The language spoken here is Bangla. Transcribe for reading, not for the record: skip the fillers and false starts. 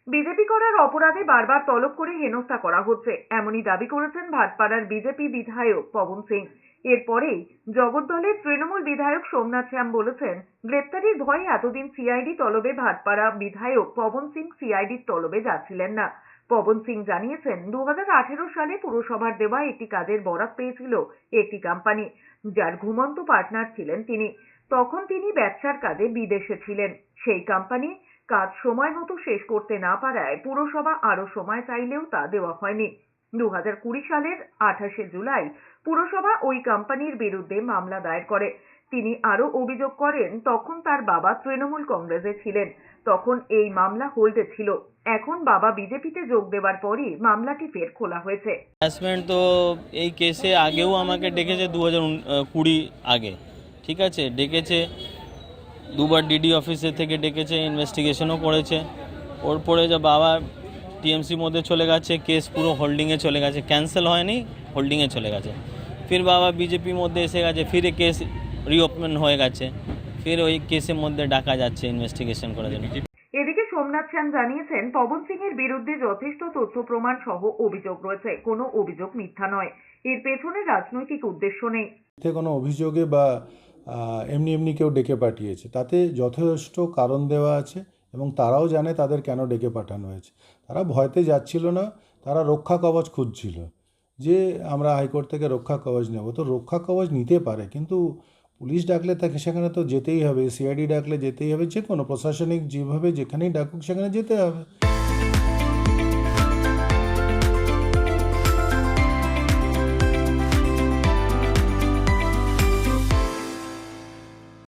বিজেপি করার অপরাধে বারবার তলব করে হেনস্থা করা হচ্ছে, এমনই দাবি করেছেন ভাটপাড়ার বিজেপি বিধায়ক পবন সিং। এরপরেই জগদ্দলের তৃণমূল বিধায়ক সোমনাথ শ্যাম বলেছেন, গ্রেপ্তারির ভয়ে এতদিন সিআইডি তলবে ভাটপাড়া বিধায়ক পবন সিং সিআইডির তলবে যাচ্ছিলেন না। পবন সিং জানিয়েছেন, 2018 সালে পুরসভার দেওয়া একটি কাজের বরাত পেয়েছিল একটি কোম্পানি, যার ঘুমন্ত পার্টনার ছিলেন তিনি। তখন তিনি ব্যবসার কাজে বিদেশে ছিলেন। সেই কোম্পানি কাজ সময় মতো শেষ করতে না পারায় পুরসভা আরো সময় চাইলেও তা দেওয়া হয়নি। 2020 সালের 28শে জুলাই পুরসভা ওই কোম্পানির বিরুদ্ধে মামলা দায়ের করে। তিনি আরো অভিযোগ করেন, তখন তার বাবা তৃণমূল কংগ্রেসে ছিলেন, তখন এই মামলা হোল্ডে ছিল। এখন বাবা বিজেপিতে যোগ দেওয়ার পরই মামলাটি ফের খোলা হয়েছে। হ্যারাসমেন্ট তো এই কেসে আগেও আমাকে ডেকেছে 2020 আগে, ঠিক আছে, ডেকেছে দুবার, ডিডি অফিসের থেকে ডেকেছে, ইনভেস্টিগেশনও করেছে। ওর পরে যে বাবা টিএমসি মধ্যে চলে গেছে, কেস পুরো হোল্ডিংয়ে চলে গেছে, ক্যান্সেল হয়নি, হোল্ডিংয়ে চলে গেছে। ফির বাবা বিজেপির মধ্যে এসে গেছে, ফির কেস রিওপেন হয়ে গেছে, ফির ওই কেসের মধ্যে ডাকা যাচ্ছে ইনভেস্টিগেশন করার জন্য। এদিকে সোমনাথ শ্যাম জানিয়েছেন, পবন সিং এর বিরুদ্ধে যথেষ্ট তথ্য প্রমাণ সহ অভিযোগ রয়েছে, কোনো অভিযোগ মিথ্যা নয়, এর পেছনে রাজনৈতিক উদ্দেশ্য নেই। কোনো অভিযোগে বা এমনি এমনি কেউ ডেকে পাঠিয়েছে, তাতে যথেষ্ট কারণ দেওয়া আছে এবং তারাও জানে তাদের কেন ডেকে পাঠানো হয়েছে। তারা ভয়তে যাচ্ছিল না, তারা রক্ষা কবচ খুঁজছিল যে আমরা হাইকোর্ট থেকে রক্ষা কবচ নেব। তো রক্ষা কবচ নিতে পারে, কিন্তু পুলিশ ডাকলে তাকে সেখানে তো যেতেই হবে, সিআইডি ডাকলে যেতেই হবে, যে কোনো প্রশাসনিক যেভাবে যেখানেই ডাকুক সেখানে যেতে হবে।